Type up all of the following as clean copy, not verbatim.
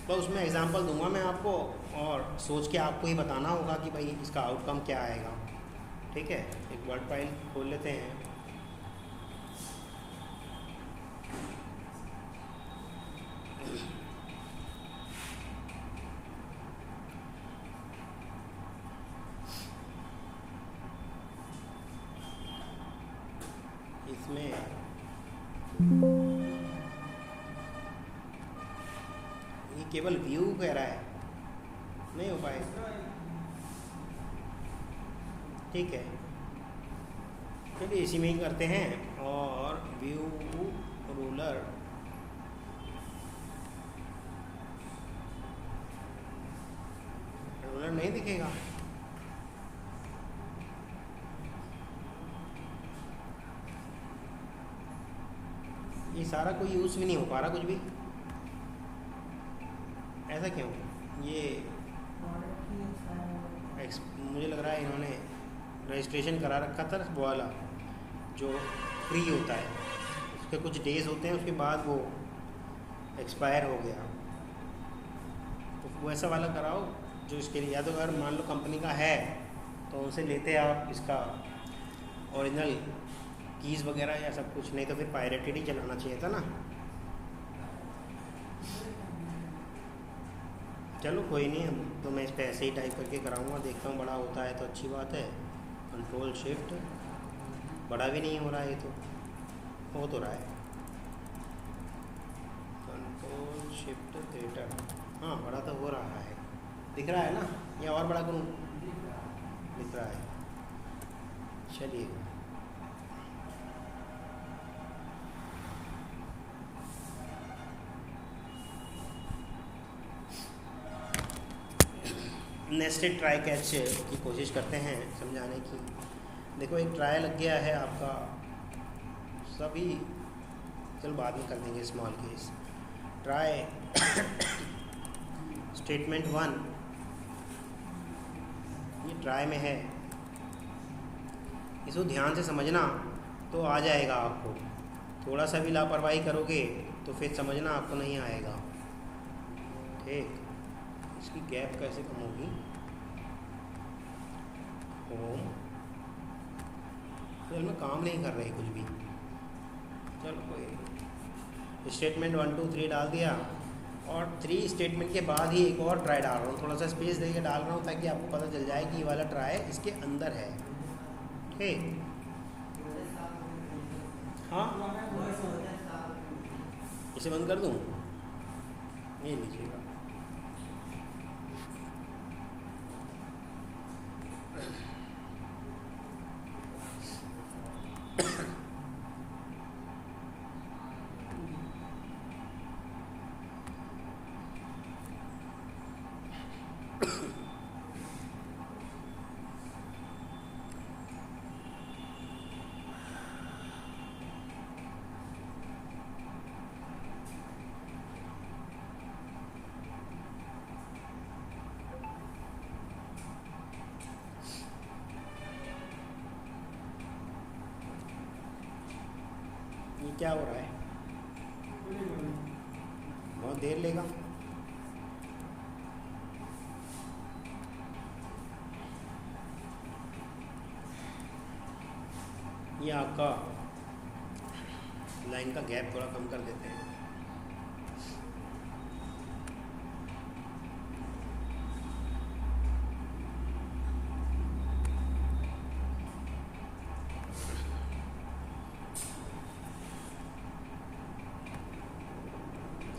तो उसमें एग्जांपल दूंगा मैं आपको, और सोच के आपको ही बताना होगा कि भाई इसका आउटकम क्या आएगा। ठीक है, एक वर्ड फाइल खोल लेते हैं। इसमें ये केवल व्यू कह रहा है, नहीं हो पाएगा। ठीक है, चलिए इसी में ही करते हैं। और व्यू रूलर, रूलर नहीं दिखेगा। ये सारा कोई यूज़ भी नहीं हो पा रहा कुछ भी, ऐसा क्यों? ये मुझे लग रहा है इन्होंने रजिस्ट्रेशन करा रखा था वो वाला जो फ्री होता है, उसके कुछ डेज होते हैं, उसके बाद वो एक्सपायर हो गया। तो वैसा वाला कराओ जो इसके लिए, या तो अगर मान लो कंपनी का है तो उनसे लेते आप इसका ओरिजिनल कीज़ वगैरह या सब कुछ, नहीं तो फिर पायरेटेड ही चलाना चाहिए था ना। चलो कोई नहीं, हम तो मैं इस पर ऐसे ही टाइप करके कराऊंगा, देखता हूँ बड़ा होता है तो अच्छी बात है। कंट्रोल शिफ्ट, बड़ा भी नहीं हो रहा है, ये तो हो तो रहा है। कंट्रोल शिफ्ट ग्रेटर, हाँ बड़ा तो हो रहा है, दिख रहा है ना, या और बड़ा करूँ? दिख रहा है। चलिए नेस्टेड ट्राई कैच की कोशिश करते हैं समझाने की। देखो एक ट्राई लग गया है आपका, सभी चलो बाद में कर देंगे स्मॉल केस। ट्राई स्टेटमेंट 1 ये ट्राई में है, इसको ध्यान से समझना तो आ जाएगा आपको। थोड़ा सा भी लापरवाही करोगे तो फिर समझना आपको नहीं आएगा। ठीक, इसकी गैप कैसे कम होगी? होम, चल मैं काम नहीं कर रही कुछ भी, चलो कोई। स्टेटमेंट 1 2 3 डाल दिया, और 3 स्टेटमेंट के बाद ही एक और ट्राई डाल रहा हूँ, थोड़ा सा स्पेस देके डाल रहा हूँ ताकि आपको पता चल जाए कि ये वाला ट्राई इसके अंदर है। ठीक, हाँ इसे बंद कर दूँ, ये लीजिएगा। ये क्या हो रहा है? बहुत देर लेगा। ये आपका लाइन का गैप थोड़ा कम कर देते हैं।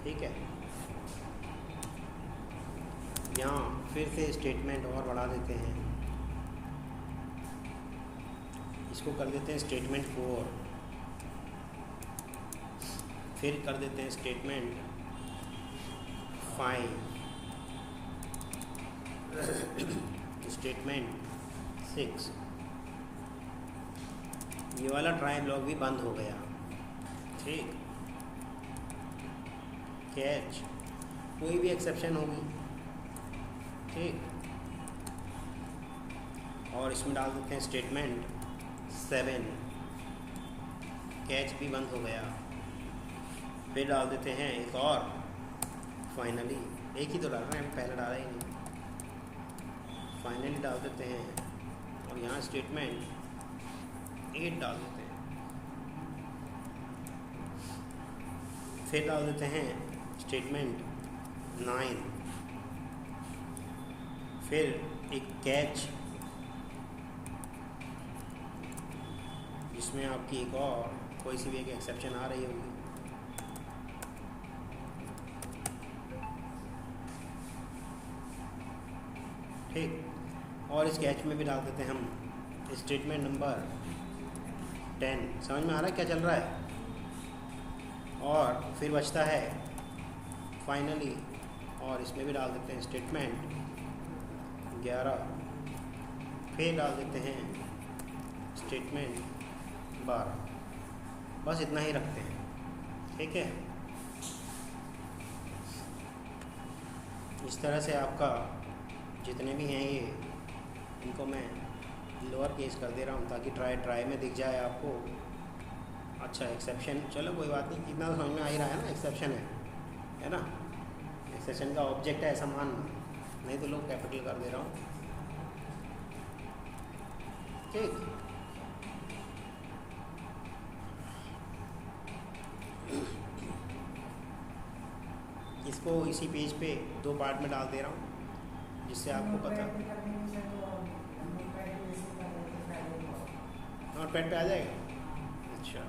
ठीक है, यहाँ फिर से स्टेटमेंट और बढ़ा देते हैं, इसको कर देते हैं स्टेटमेंट 4, फिर कर देते हैं स्टेटमेंट 5, स्टेटमेंट 6। ये वाला ट्राई ब्लॉक भी बंद हो गया। ठीक, कैच, कोई भी एक्सेप्शन होगी। ठीक, और इसमें डाल देते हैं स्टेटमेंट 7, कैच भी बंद हो गया। फिर डाल देते हैं एक और, फाइनली एक ही तो डाल रहे हैं, पहले डाला ही नहीं। फाइनली डाल देते हैं और यहाँ स्टेटमेंट 8 डाल देते हैं। फिर डाल देते हैं स्टेटमेंट 9, फिर एक कैच जिसमें आपकी एक और कोई सी भी एक एक्सेप्शन आ रही होगी। ठीक, और इस कैच में भी डाल देते हैं हम स्टेटमेंट नंबर 10। समझ में आ रहा है क्या चल रहा है? और फिर बचता है फाइनली, और इसमें भी डाल देते हैं स्टेटमेंट 11, फिर डाल देते हैं स्टेटमेंट 12। बस इतना ही रखते हैं। ठीक है, इस तरह से आपका जितने भी हैं ये, इनको मैं लोअर केस कर दे रहा हूँ ताकि ट्राई में दिख जाए आपको। अच्छा, एक्सेप्शन, चलो कोई बात नहीं, इतना तो समझ में आ ही रहा है ना, एक्सेप्शन है ना, एक्सेप्शन का ऑब्जेक्ट है ऐसा मानना, नहीं तो लोग कैपिटल कर दे रहा हूँ। ठीक, इसको इसी पेज पे 2 पार्ट में डाल दे रहा हूँ जिससे आपको पता। नोटपैड पे आ जाएगा। अच्छा,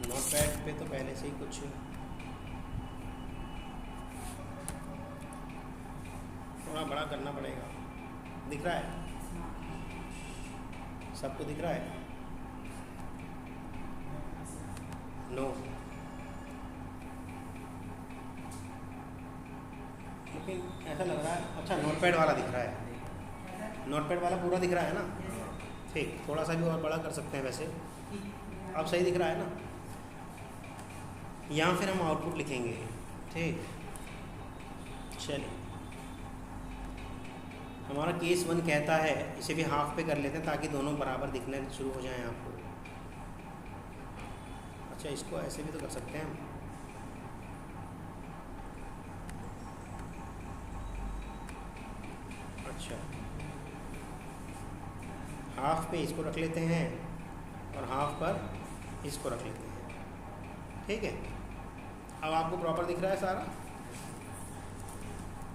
नोटपैड पे तो पहले से ही कुछ थोड़ा बड़ा करना पड़ेगा। दिख रहा है? सबको दिख रहा है? नो, लेकिन ऐसा लग रहा है। अच्छा, नोटपैड वाला दिख रहा है, नोटपैड वाला पूरा दिख रहा है ना? ठीक, थोड़ा सा भी और बड़ा कर सकते हैं वैसे। अब सही दिख रहा है ना? यहाँ फिर हम आउटपुट लिखेंगे। ठीक, चलिए, हमारा केस 1 कहता है, इसे भी हाफ पे कर लेते हैं ताकि दोनों बराबर दिखने शुरू हो जाएं आपको। अच्छा, इसको ऐसे भी तो कर सकते हैं हम। अच्छा, हाफ पे इसको रख लेते हैं और हाफ पर इसको रख लेते हैं। ठीक है, अब आपको प्रॉपर दिख रहा है सारा।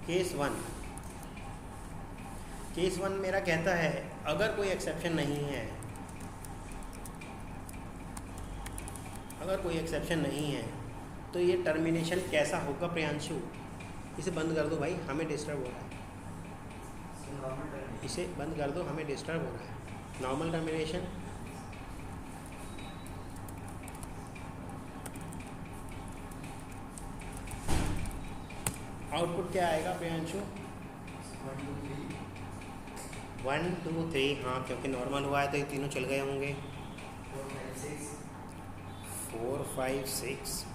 केस 1, केस 1 मेरा कहता है अगर कोई एक्सेप्शन नहीं है, अगर कोई एक्सेप्शन नहीं है तो ये टर्मिनेशन कैसा होगा प्रियांशु? इसे बंद कर दो भाई, हमें डिस्टर्ब हो रहा है। इसे बंद कर दो, हमें डिस्टर्ब हो रहा है। नॉर्मल टर्मिनेशन, आउटपुट क्या आएगा प्रियांशु? 1 2 3, हाँ, क्योंकि नॉर्मल हुआ है तो ये तीनों चल गए होंगे। 4 5 6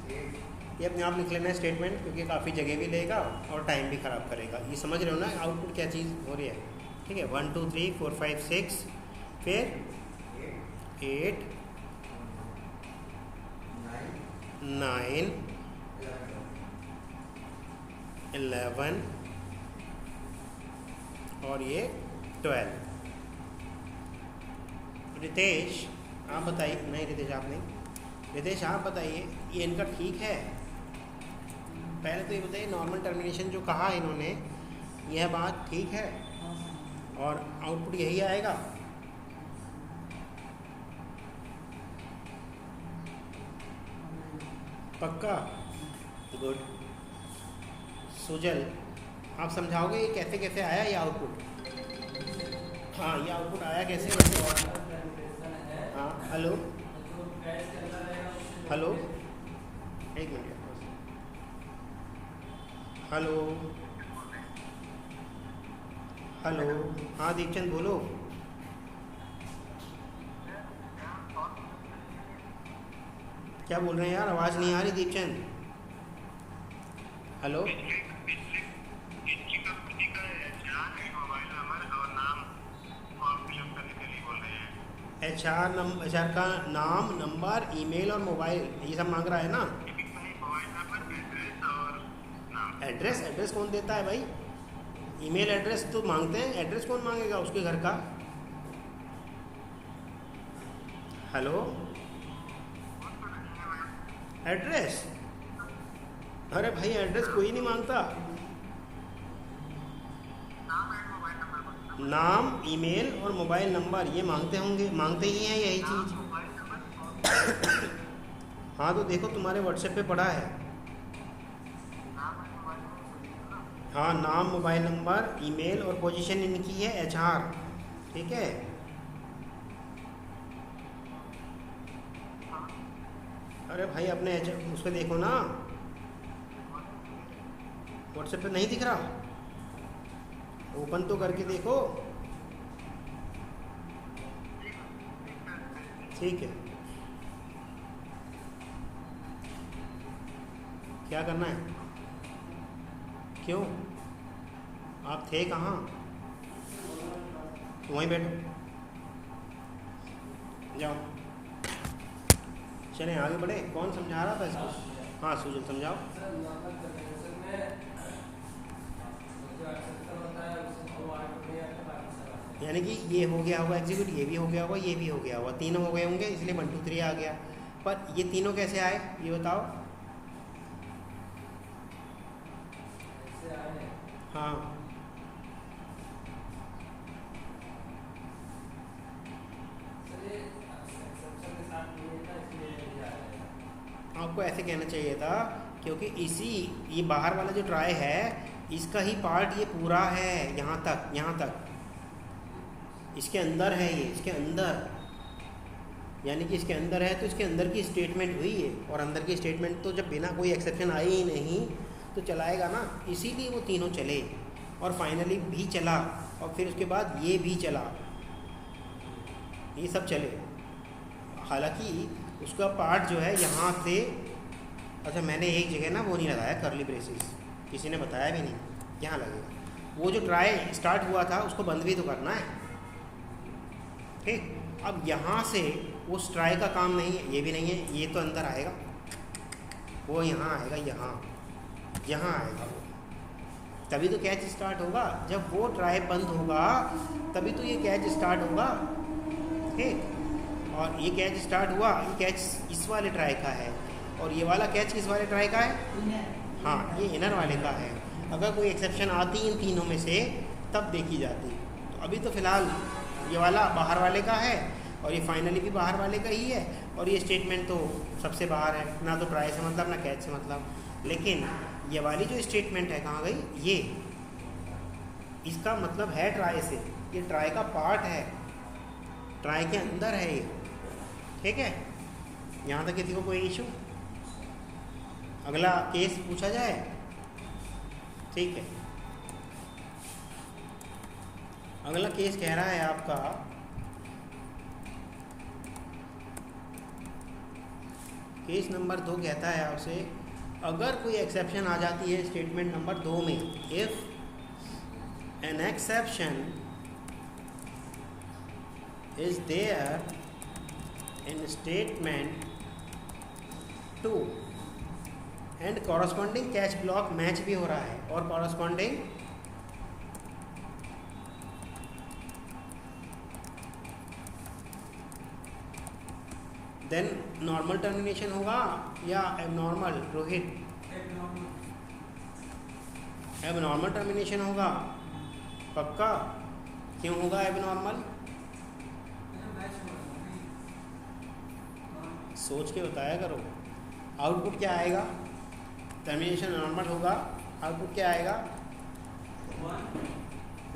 ये अपने आप लिख लेना है स्टेटमेंट, क्योंकि काफ़ी जगह भी लेगा और टाइम भी ख़राब करेगा। ये समझ रहे हो ना आउटपुट क्या चीज़ हो रही है? ठीक है, 1 2 3 4 5 6, फिर 8 9 11 और ये 12। रितेश आप बताइए। नहीं रितेश आप नहीं, रितेश आप बताइए, ये इनका ठीक है? पहले तो ये बताइए, नॉर्मल टर्मिनेशन जो कहा इन्होंने, यह बात ठीक है और आउटपुट यही आएगा? पक्का? गुड। सुजल आप समझाओगे ये कैसे कैसे आया ये आउटपुट? हाँ, ये आउटपुट आया कैसे वैसे? हाँ, हेलो हेलो, एक मिनट, हेलो हेलो, हाँ दीपचंद बोलो। क्या बोल रहे हैं यार, आवाज़ नहीं आ रही दीपचंद। हेलो, HR का नाम, नंबर, ईमेल और मोबाइल, ये सब मांग रहा है ना। एड्रेस, एड्रेस कौन देता है भाई? ईमेल एड्रेस तो मांगते हैं, एड्रेस कौन मांगेगा उसके घर का? Hello, address? अरे भाई एड्रेस कोई नहीं मांगता। नाम, ईमेल और मोबाइल नंबर ये मांगते होंगे, मांगते ही हैं यही चीज़। हाँ तो देखो तुम्हारे व्हाट्सएप पे पड़ा है। हाँ, नाम, मोबाइल नंबर, ईमेल और पोजीशन इनकी है HR, ठीक है। अरे भाई अपने उस पर देखो ना, व्हाट्सएप पे नहीं दिख रहा? ओपन तो करके देखो। ठीक है, क्या करना है? क्यों, आप थे कहाँ? वहीं बैठो, जाओ। चलें आगे बढ़े। कौन समझा रहा था इसको? हाँ सुजल समझाओ। यानी कि ये हो गया होगा एग्जीक्यूट, ये भी हो गया होगा, ये भी हो गया होगा, तीनों हो गए होंगे, इसलिए 1 2 3 आ गया। पर ये तीनों कैसे आए ये बताओ? हाँ, आपको ऐसे कहना चाहिए था, क्योंकि ये बाहर वाला जो ट्राई है इसका ही पार्ट ये पूरा है, यहाँ तक इसके अंदर है, ये इसके अंदर, यानी कि इसके अंदर है तो इसके अंदर की स्टेटमेंट हुई है। और अंदर की स्टेटमेंट तो जब बिना कोई एक्सेप्शन आए ही नहीं तो चलाएगा ना, इसीलिए वो तीनों चले। और फाइनली भी चला, और फिर उसके बाद ये भी चला, ये सब चले। हालांकि उसका पार्ट जो है यहाँ से, अच्छा मैंने एक जगह ना वो नहीं लगाया कर्ली ब्रेसेस, किसी ने बताया भी नहीं, यहाँ लगेगा। वो जो ट्राई स्टार्ट हुआ था उसको बंद भी तो करना है, ठीक। अब यहाँ से उस ट्राई का काम नहीं है, ये भी नहीं है, ये तो अंदर आएगा, वो यहाँ आएगा, यहाँ आएगा वो, तभी तो कैच स्टार्ट होगा। जब वो ट्राई बंद होगा तभी तो ये कैच स्टार्ट होगा, ठीक। और ये कैच स्टार्ट हुआ, ये कैच इस वाले ट्राई का है, और ये वाला कैच किस वाले ट्राई का है? हाँ, ये इनर वाले का है। अगर कोई एक्सेप्शन आती इन तीनों में से तब देखी जाती। तो अभी तो फ़िलहाल ये वाला बाहर वाले का है, और ये फाइनली भी बाहर वाले का ही है, और ये स्टेटमेंट तो सबसे बाहर है, ना तो ट्राई से मतलब ना कैच से मतलब। लेकिन ये वाली जो स्टेटमेंट है कहाँ गई? ये, इसका मतलब है ट्राई से, ये ट्राई का पार्ट है, ट्राई के अंदर है ये, ठीक है। यहाँ तक किसी को कोई इशू? अगला केस पूछा जाए, ठीक है। अगला केस कह रहा है आपका, केस नंबर 2 कहता है आपसे, अगर कोई एक्सेप्शन आ जाती है स्टेटमेंट नंबर 2 में, if an exception is there in statement 2 and corresponding catch block match भी हो रहा है, और कॉरस्पॉन्डिंग देन नॉर्मल टर्मिनेशन होगा या एबनॉर्मल? रोहित, एबनॉर्मल टर्मिनेशन होगा पक्का? क्यों होगा एबनॉर्मल? सोच के बताया करो। आउटपुट क्या आएगा? टर्मिनेशन नॉर्मल होगा, आउटपुट क्या आएगा?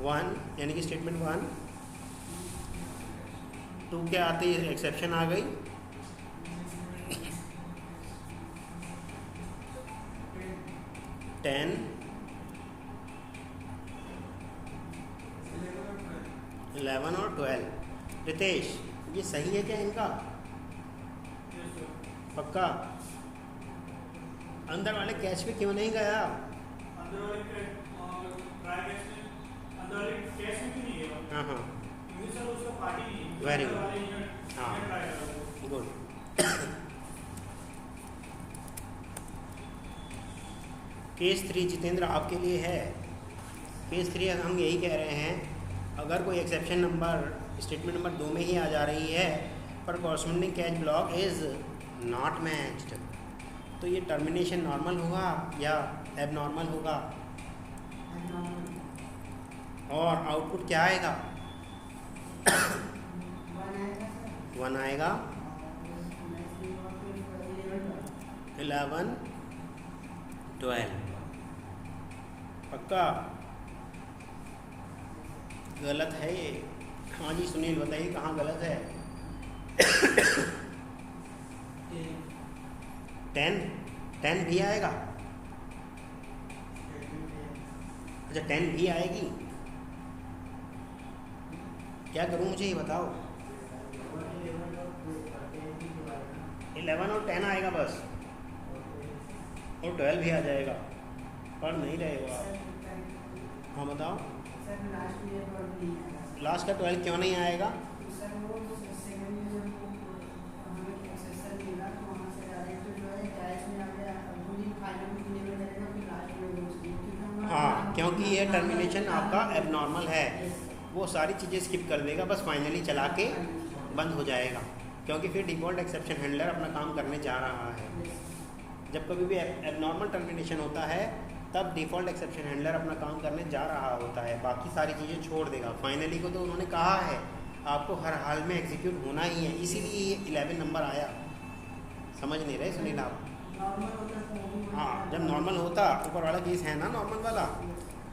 1, यानी कि स्टेटमेंट 1। 2 के आते ही एक्सेप्शन आ गई, 10, 11 और 12। रितेश, ये सही है क्या इनका? पक्का? अंदर वाले कैच पे क्यों नहीं गया? हाँ हाँ, वेरी गुड। केस 3 जितेंद्र आपके लिए है। केस 3 हम यही कह रहे हैं, अगर कोई एक्सेप्शन नंबर स्टेटमेंट नंबर 2 में ही आ जा रही है पर corresponding catch block is not matched, तो ये टर्मिनेशन नॉर्मल होगा या एबनॉर्मल होगा, और आउटपुट क्या आएगा? 1 आएगा, 11, 12। पक्का गलत है ये? हाँ जी सुनील बताइए कहाँ गलत है? 10 भी आएगा? अच्छा 10 भी आएगी? क्या करूँ मुझे ये बताओ। 11 और 10 आएगा बस, और 12 भी आ जाएगा, पर नहीं रहेगा। हाँ बताओ, लास्ट का 12 क्यों नहीं आएगा? हाँ, क्योंकि ये टर्मिनेशन आपका एबनॉर्मल है, वो सारी चीज़ें स्किप कर देगा, बस फाइनली चला के बंद हो जाएगा, क्योंकि फिर डिफ़ॉल्ट एक्सेप्शन हैंडलर अपना काम करने जा रहा है। जब कभी भी एबनॉर्मल टर्मिनेशन होता है तब डिफ़ॉल्ट एक्सेप्शन हैंडलर अपना काम करने जा रहा होता है, बाकी सारी चीज़ें छोड़ देगा। फाइनली को तो उन्होंने कहा है आपको हर हाल में एग्जीक्यूट होना ही है, इसीलिए ये 11 नंबर आया। समझ नहीं रहे सुनील आप? हाँ, जब नॉर्मल होता, ऊपर वाला केस है ना नॉर्मल वाला।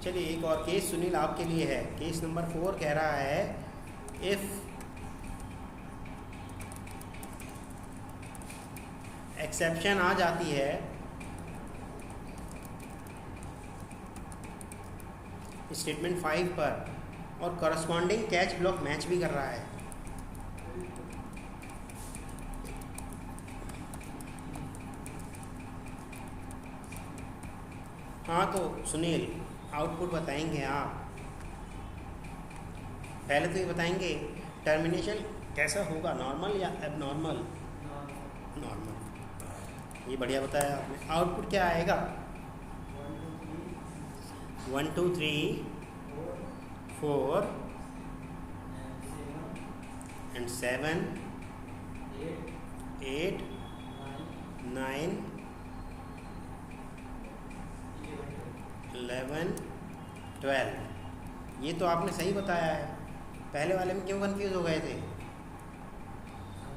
चलिए एक और केस सुनील आपके लिए है। केस नंबर 4 कह रहा है इफ़ एक्सेप्शन आ जाती है स्टेटमेंट 5 पर और करस्पॉन्डिंग कैच ब्लॉक मैच भी कर रहा है, हाँ तो सुनील आउटपुट बताएंगे आप। पहले तो ये बताएंगे टर्मिनेशन कैसा होगा, नॉर्मल या एबनॉर्मल? नॉर्मल, ये बढ़िया बताया आपने। आउटपुट क्या आएगा? 1 2 3 4 and 7 8 9 11 12। ये तो आपने सही बताया है। पहले वाले में क्यों कंफ्यूज हो गए थे?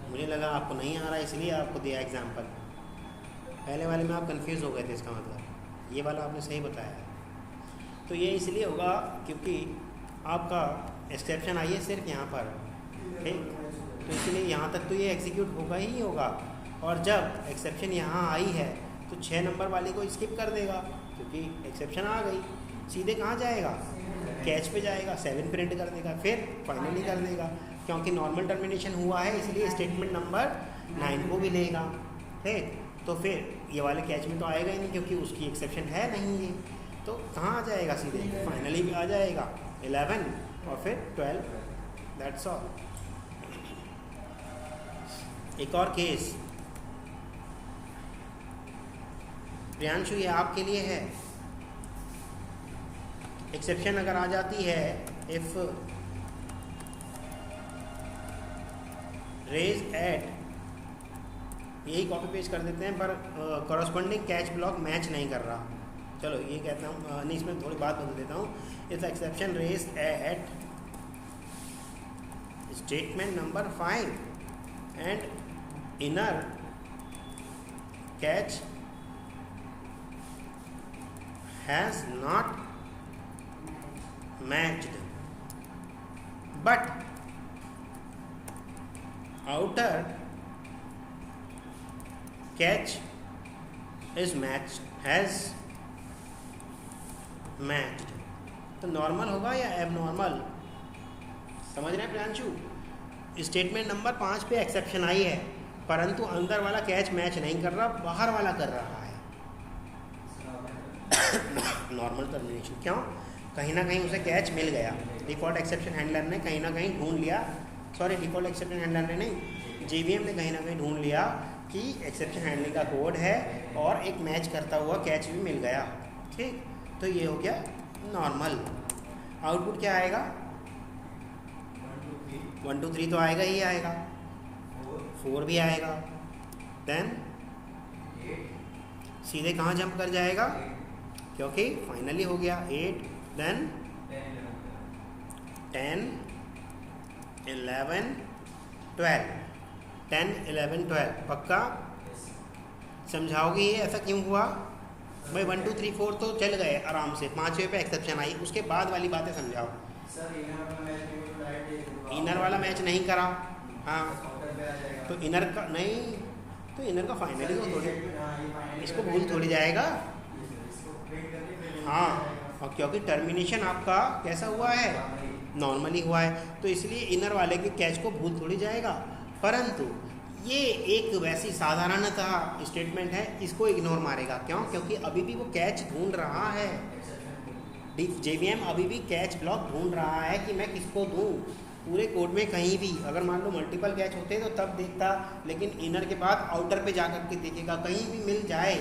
मुझे लगा आपको नहीं आ रहा इसलिए आपको दिया एग्जाम्पल। पहले वाले में आप कंफ्यूज हो गए थे, इसका मतलब ये वाला आपने सही बताया है। तो ये इसलिए होगा क्योंकि आपका एक्सेप्शन आई है सिर्फ यहाँ पर, ठीक, तो इसलिए यहाँ तक तो ये एग्जीक्यूट होगा ही होगा, और जब एक्सेप्शन यहाँ आई है तो 6 नंबर वाले को स्किप कर देगा क्योंकि एक्सेप्शन आ गई। सीधे कहाँ जाएगा? कैच पे जाएगा, 7 प्रिंट कर देगा, फिर फाइनली कर देगा। क्योंकि नॉर्मल टर्मिनेशन हुआ है इसलिए स्टेटमेंट नंबर 9 को भी लेगा, ठीक। तो फिर ये वाले कैच में तो आएगा ही नहीं क्योंकि उसकी एक्सेप्शन है नहीं ये, तो कहाँ आ जाएगा? सीधे फाइनली भी आ जाएगा 11 और फिर 12, दैट्स ऑल। एक और केस प्रियांशु, ये आपके लिए है। एक्सेप्शन अगर आ जाती है इफ रेज एट, यही कॉपी पेस्ट कर देते हैं, पर कॉरस्पॉन्डिंग कैच ब्लॉक मैच नहीं कर रहा। चलो ये कहता हूँ, नहीं इसमें थोड़ी बात बदल देता हूँ। If exception raise at statement number 5 and inner catch has not matched but outer catch is matched, has matched, तो नॉर्मल होगा या एबनॉर्मल? समझ रहे हैं प्रियांशु? स्टेटमेंट नंबर 5 पे एक्सेप्शन आई है परंतु अंदर वाला कैच मैच नहीं कर रहा, बाहर वाला कर रहा है। नॉर्मल टर्मिनेशन क्यों? कहीं ना कहीं उसे कैच मिल गया, डिफ़ॉल्ट एक्सेप्शन हैंडलर ने कहीं ना कहीं ढूंढ लिया, सॉरी डिफ़ॉल्ट एक्सेप्शन हैंडलर ने नहीं, JVM ने कहीं ना कहीं ढूंढ लिया कि एक्सेप्शन हैंडलिंग का कोड है और एक मैच करता हुआ कैच भी मिल गया, ठीक, तो ये हो गया नॉर्मल। आउटपुट क्या आएगा? 1 2 3 तो आएगा ही आएगा, 4 भी आएगा, देन सीधे कहाँ जंप कर जाएगा? क्योंकि फाइनली हो गया 8, देन 10 11 12, 10 11 12 पक्का समझाओगे ये ऐसा क्यों हुआ भाई? 1 2 3 4 तो चल गए आराम से, 5वें पे एक्सेप्शन आई, उसके बाद वाली बातें समझाओ। इनर वाला मैच नहीं करा, हाँ तो इनर का नहीं, तो इनर का फाइनली हो थोड़ी, इसको भूल थोड़ी जाएगा। हाँ, और क्योंकि टर्मिनेशन आपका कैसा हुआ है? नॉर्मली हुआ है, तो इसलिए इनर वाले के कैच को भूल थोड़ी जाएगा। परंतु ये एक वैसी साधारणतः स्टेटमेंट है, इसको इग्नोर मारेगा। क्यों? क्योंकि अभी भी वो कैच ढूंढ रहा है, JVM अभी भी कैच ब्लॉक ढूंढ रहा है कि मैं किसको दूँ। पूरे कोड में कहीं भी अगर मान लो मल्टीपल कैच होते तो तब देखता, लेकिन इनर के बाद आउटर पे जा कर के देखेगा, कहीं भी मिल जाए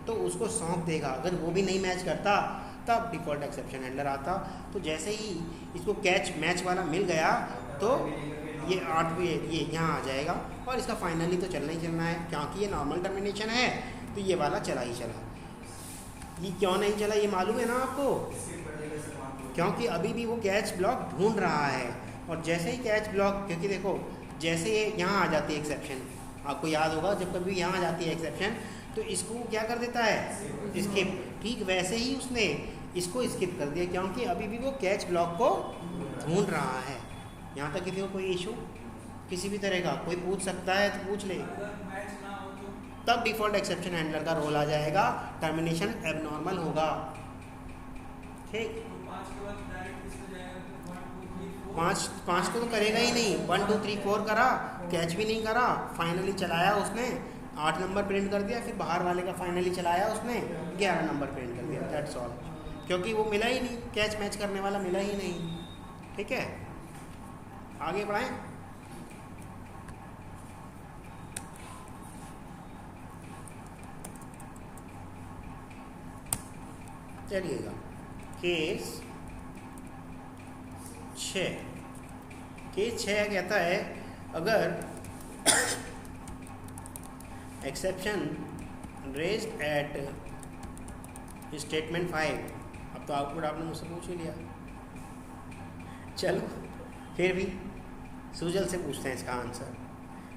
तो उसको सौंप देगा। अगर वो भी नहीं मैच करता तब डिफ़ॉल्ट एक्सेप्शन हैंडलर आता। तो जैसे ही इसको कैच मैच वाला मिल गया तो ये 8वें ये यहाँ आ जाएगा, और इसका फाइनली तो चलना ही चलना है, क्योंकि ये नॉर्मल टर्मिनेशन है तो ये वाला चला ही चला। ये क्यों नहीं चला ये मालूम है ना आपको? क्योंकि अभी भी वो कैच ब्लॉक ढूंढ रहा है, और जैसे ही कैच ब्लॉक, क्योंकि देखो जैसे ये यहाँ आ जाती है एक्सेप्शन, आपको याद होगा जब कभी यहाँ आ जाती है एक्सेप्शन तो इसको क्या कर देता है? स्किप। ठीक वैसे ही उसने इसको स्किप कर दिया, क्योंकि अभी भी वो कैच ब्लॉक को ढूंढ रहा है। यहाँ तक किसी को कोई इशू किसी भी तरह का कोई पूछ सकता है तो पूछ ले, तब डिफ़ॉल्ट एक्सेप्शन हैंडलर का रोल आ जाएगा, टर्मिनेशन एबनॉर्मल होगा। ठीक, 5 को तो करेगा ही नहीं, 1 2 3 4 करा, कैच भी नहीं करा, फाइनली चलाया उसने 8 नंबर प्रिंट कर दिया, फिर बाहर वाले का फाइनली चलाया उसने 11 नंबर प्रिंट कर दिया, दैट्स ऑल। क्योंकि वो मिला ही नहीं, कैच मैच करने वाला मिला ही नहीं। ठीक है, आगे बढ़ाएं। चलिएगा, केस 6 कहता है अगर एक्सेप्शन रेज्ड एट स्टेटमेंट 5, अब तो आउटपुट आपने मुझसे पूछ ही लिया, चलो फिर भी सुजल से पूछते हैं इसका आंसर।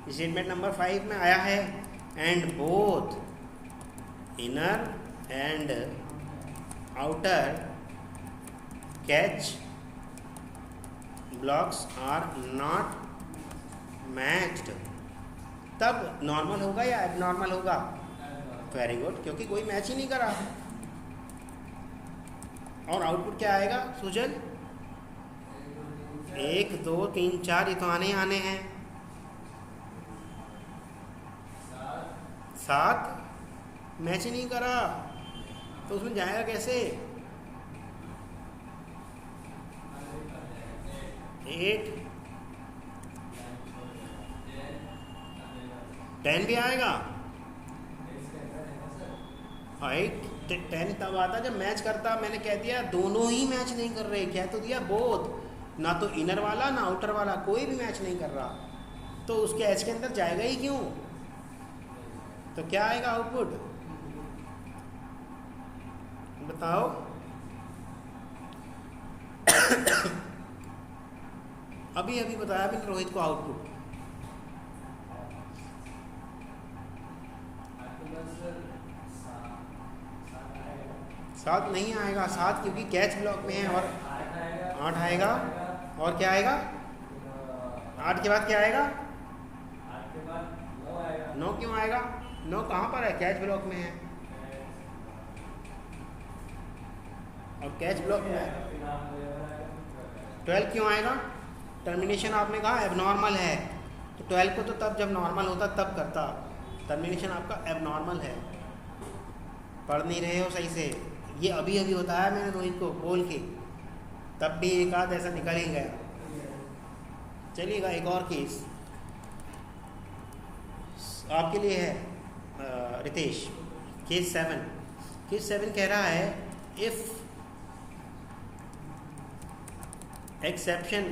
स्टेटमेंट नंबर 5 में आया है and both inner and outer catch blocks are not matched, तब नॉर्मल होगा या एबनॉर्मल होगा? वेरी गुड, क्योंकि कोई मैच ही नहीं करा। और आउटपुट क्या आएगा सुजल? 1 2 3 4, ये तो आने ही आने हैं। 7 मैच ही नहीं करा तो उसमें जाएगा कैसे? 8 10 भी आएगा। 10 तब आता जब मैच करता। मैंने कह दिया दोनों ही मैच नहीं कर रहे, कह तो दिया बोथ, ना तो इनर वाला ना आउटर वाला, कोई भी मैच नहीं कर रहा, तो उसके एच के अंदर जाएगा ही क्यों? तो क्या आएगा आउटपुट बताओ? अभी बताया भी रोहित को आउटपुट। 7 नहीं आएगा, 7 क्योंकि कैच ब्लॉक में है, और 8 आएगा, और क्या आएगा? 8 के बाद क्या आएगा? 9 क्यों आएगा? 9 कहाँ पर है? कैच ब्लॉक में है, और कैच ब्लॉक में है। 12 क्यों आएगा? टर्मिनेशन आपने कहा एबनॉर्मल है, तो 12 को तो तब जब नॉर्मल होता तब करता, टर्मिनेशन आपका एबनॉर्मल है। पढ़ नहीं रहे हो सही से, ये अभी बताया मैंने रोहित को बोल के, तब भी एक आध ऐसा निकल ही गया। चलिएगा एक और केस आपके लिए है रितेश, केस 7 कह रहा है if exception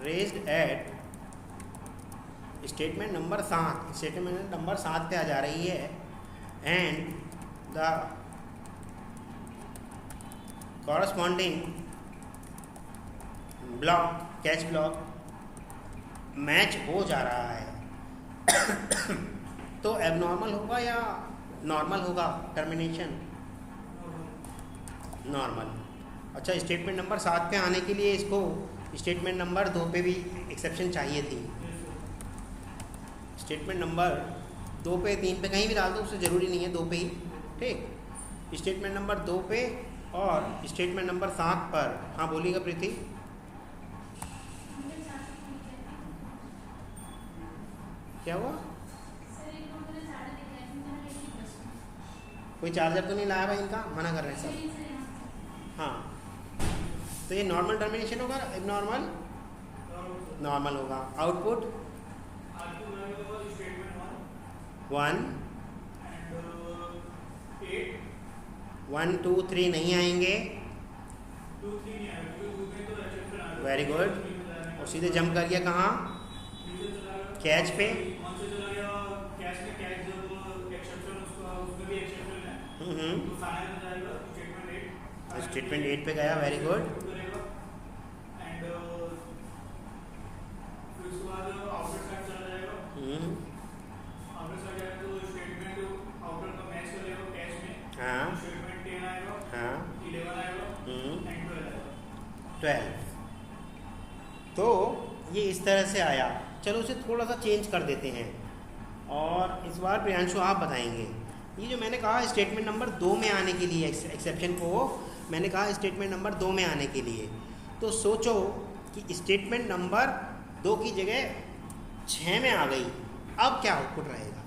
raised at statement number 7, statement number 7 पे आ जा रही है, and the corresponding block, catch block match हो जा रहा है तो एबनॉर्मल होगा या नॉर्मल होगा टर्मिनेशन? नॉर्मल। अच्छा, स्टेटमेंट नंबर 7 पे आने के लिए इसको स्टेटमेंट नंबर 2 पे भी एक्सेप्शन चाहिए थी। स्टेटमेंट नंबर 2 पे, 3 पे कहीं भी डाल दो, उससे ज़रूरी नहीं है 2 पे ही, ठीक। स्टेटमेंट नंबर 2 पे और स्टेटमेंट नंबर 7 पर। हाँ बोलिएगा प्रीति। क्या हुआ? कोई चार्जर तो नहीं लाया भाई इनका? मना कर रहे हैं सब। हाँ, तो ये नॉर्मल टर्मिनेशन होगा, एबनॉर्मल नॉर्मल होगा। आउटपुट 1 1 2 3 नहीं आएंगे। Very good. और सीधे जंप कर गया कहाँ? कैच पे। स्टेटमेंट 8 पे गया। Very good. हाँ हाँ 12। तो ये इस तरह से आया। चलो उसे थोड़ा सा चेंज कर देते हैं, और इस बार प्रियांशु आप बताएंगे। ये जो मैंने कहा स्टेटमेंट नंबर 2 में आने के लिए, एक्सेप्शन को मैंने कहा स्टेटमेंट नंबर 2 में आने के लिए, तो सोचो कि स्टेटमेंट नंबर 2 की जगह 6 में आ गई, अब क्या आउटपुट रहेगा?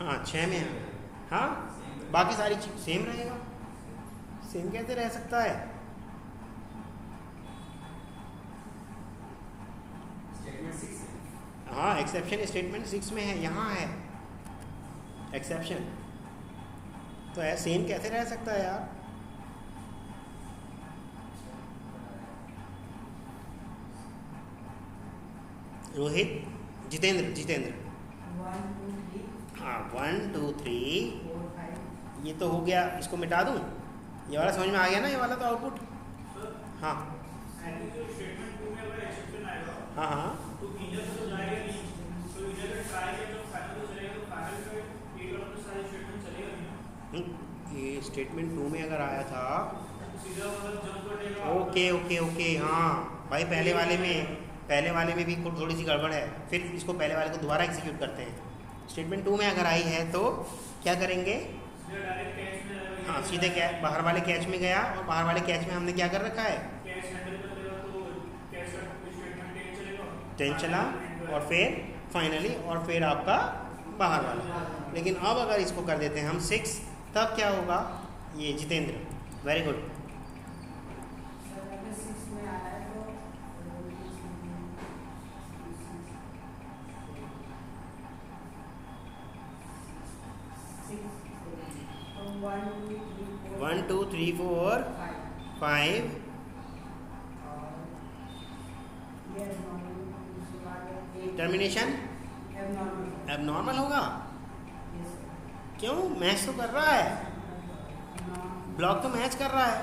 हाँ 6 में आ गई। हाँ, बाकी सारी चीज सेम रहेगा। सेम कैसे रह सकता है? हाँ, एक्सेप्शन स्टेटमेंट 6 में है, यहाँ है एक्सेप्शन, तो है सेम कैसे रह सकता है यार? रोहित, जितेंद्र। हाँ 1 2 3 ये तो हो गया, इसको मिटा दूँ? ये वाला समझ में आ गया ना, ये वाला तो आउटपुट। हाँ हाँ हाँ ये स्टेटमेंट 2 में अगर आया था, ओके हाँ भाई, पहले वाले में भी थोड़ी सी गड़बड़ है, फिर इसको पहले वाले को दोबारा एग्जीक्यूट करते हैं। स्टेटमेंट 2 में अगर आई है तो क्या करेंगे? हाँ सीधे बाहर वाले कैच में गया, और बाहर वाले कैच में हमने क्या कर रखा है? 10 चला, और फिर फाइनली, और फिर आपका बाहर वाला। लेकिन अब अगर इसको कर देते हैं हम 6, तब क्या होगा? ये Jitendra, very good. One two three four 5 termination abnormal होगा। क्यों? मैच तो कर रहा है, ब्लॉक तो मैच कर रहा है।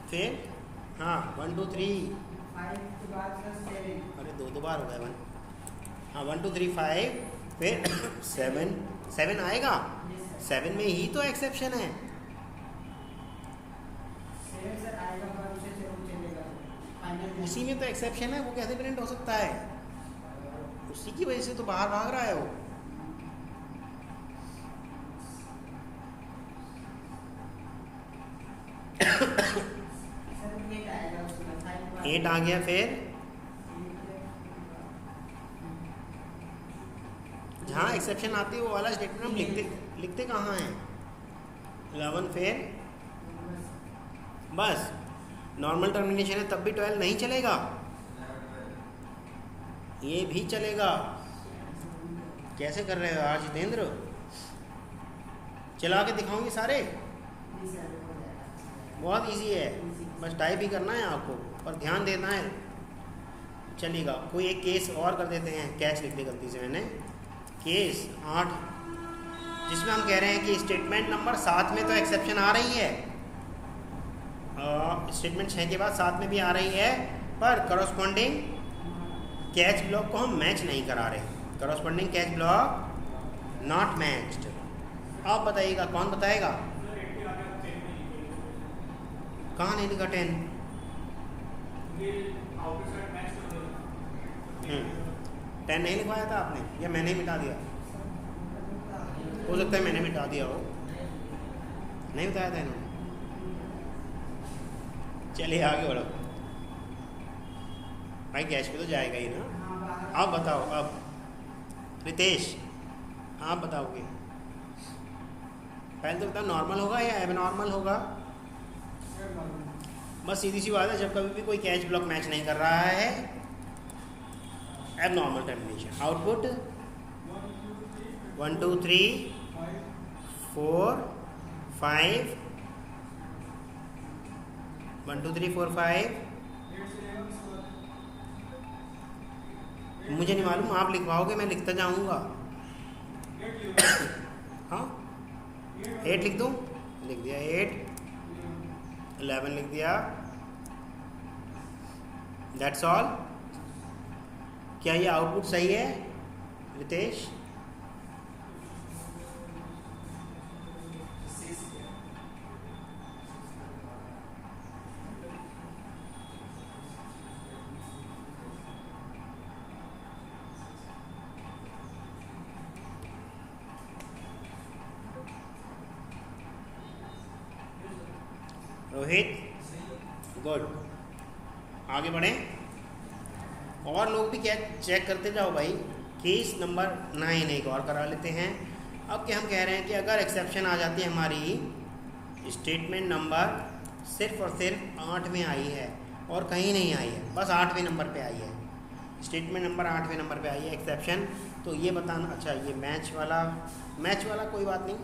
फिर हाँ 1 2 3 अरे दो बार हो गया 1। हाँ 1 2 3 5, फिर 7 आएगा। 7 में ही तो एक्सेप्शन है। उसी में तो एक्सेप्शन है, वो कैसे प्रिंट हो सकता है? उसी की वजह से तो बाहर भाग रहा है वो। एट आ गया, फिर जहाँ एक्सेप्शन आती है वो वाला स्टेटमेंट हम लिखते कहाँ हैं? 11, फिर बस नॉर्मल टर्मिनेशन है, तब भी 12 नहीं चलेगा, ये भी चलेगा। कैसे कर रहे हो यार जितेंद्र? चला के दिखाऊंगी सारे, बहुत इजी है, बस टाइप ही करना है आपको और ध्यान देना है। चलेगा, कोई एक केस और कर देते हैं, कैच लिख दी गलती से मैंने। केस 8 जिसमें हम कह रहे हैं कि स्टेटमेंट नंबर 7 में तो एक्सेप्शन आ रही है, स्टेटमेंट 6 के बाद 7 में भी आ रही है, पर करस्पॉन्डिंग कैच ब्लॉक को हम मैच नहीं करा रहे। Corresponding catch block not matched. आप बताइएगा, कौन बताएगा? कहाँ नहीं लिखा 10? 10 नहीं लिखवाया था आपने, या मैंने ही मिटा दिया? हो सकता है मैंने मिटा दिया हो, नहीं बताया था इन्होंने। चलिए आगे बढ़ो भाई, कैश पे तो जाएगा ही ना। आप बताओ अब, रितेश आप बताओगे, पहले तो बताओ नॉर्मल होगा या एबनॉर्मल होगा? बस सीधी सी बात है, जब कभी भी कोई कैच ब्लॉक मैच नहीं कर रहा है, एबनॉर्मल टर्मिनेशन। आउटपुट 1 2 3 4 5 1 2 3 4 5। मुझे नहीं मालूम, आप लिखवाओगे मैं लिखता जाऊंगा। हाँ 8 लिख दूँ? लिख दिया 8, 11 लिख दिया, दैट्स ऑल। क्या ये आउटपुट सही है रितेश? रोहित गुड, आगे बढ़ें। और लोग भी क्या चेक करते जाओ भाई। केस नंबर 9 एक और करा लेते हैं। अब क्या हम कह रहे हैं कि अगर एक्सेप्शन आ जाती है हमारी, स्टेटमेंट नंबर सिर्फ और सिर्फ 8 में आई है और कहीं नहीं आई है, बस 8वें नंबर पे आई है, स्टेटमेंट नंबर 8वें नंबर पे आई है एक्सेप्शन, तो ये बताना। अच्छा ये मैच वाला कोई बात नहीं,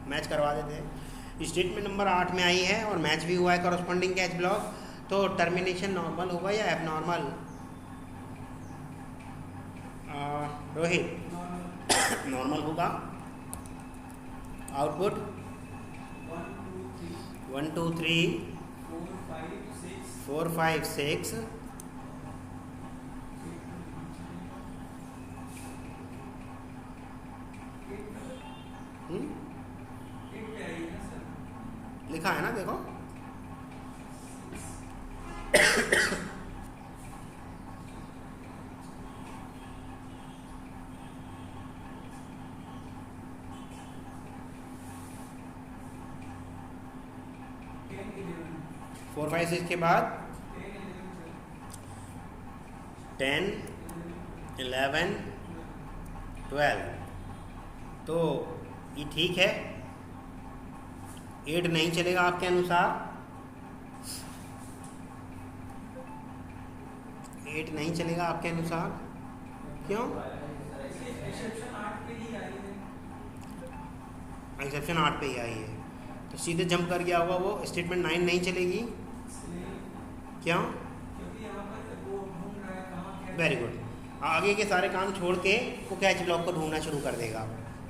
मैच करवा देते हैं। स्टेटमेंट नंबर 8 में आई है और मैच भी हुआ है करस्पॉन्डिंग कैच ब्लॉक, तो टर्मिनेशन नॉर्मल होगा या एबनॉर्मल? रोहित नॉर्मल होगा। आउटपुट 1 2 3 4 5 6 लिखा है ना, देखो। फोर 5 6 के बाद 10 11 12, तो ये ठीक है। 8 नहीं चलेगा आपके अनुसार? 8 नहीं चलेगा आपके अनुसार, क्यों? एक्सेप्शन 8 पे ही आई है, तो सीधे जंप कर गया होगा वो। स्टेटमेंट 9 नहीं चलेगी, क्यों? Very good. आगे के सारे काम छोड़ के वो कैच ब्लॉक को ढूंढना शुरू कर देगा,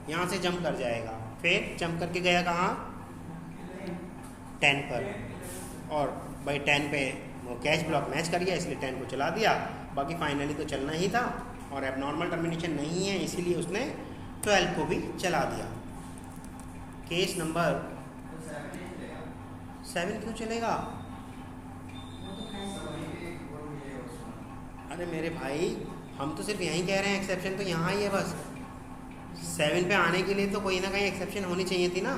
यहाँ से जंप कर जाएगा, फिर जंप करके गया कहाँ? 10 पर, और भाई 10 पे वो कैच ब्लॉक मैच कर गया, इसलिए 10 को चला दिया। बाकी फाइनली तो चलना ही था और एबनॉर्मल टर्मिनेशन नहीं है, इसीलिए उसने 12 को भी चला दिया। केस नंबर 7 क्यों चलेगा? अरे मेरे भाई, हम तो सिर्फ यहीं कह रहे हैं एक्सेप्शन तो यहाँ ही है बस। 7 पे आने के लिए तो कोई ना कहीं एक्सेप्शन होनी चाहिए थी ना।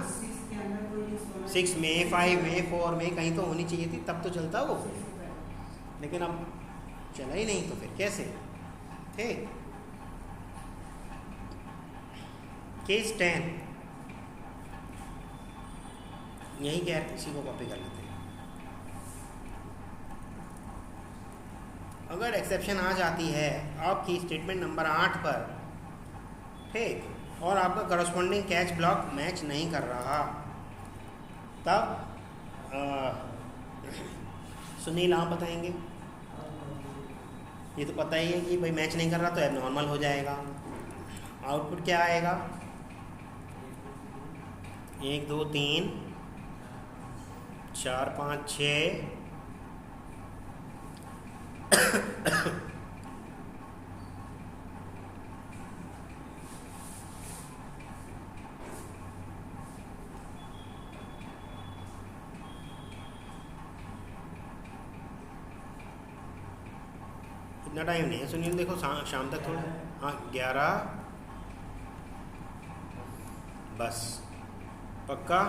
6 में 5 में 4 में कहीं तो होनी चाहिए थी, तब तो चलता वो। लेकिन अब चला ही नहीं, तो फिर कैसे थे? केस 10 यही कह रहे, इसी को कॉपी कर लेते हैं। अगर एक्सेप्शन आ जाती है आपकी स्टेटमेंट नंबर 8 पर, ठीक, और आपका करस्पॉन्डिंग कैच ब्लॉक मैच नहीं कर रहा, तब सुनील आप बताएंगे। ये तो पता ही है कि भाई मैच नहीं कर रहा तो एबनॉर्मल हो जाएगा। आउटपुट क्या आएगा? 1 2 3 4 5 6 इतना टाइम नहीं है सुनील, देखो शाम तक थोड़ा। हाँ 11 बस पक्का,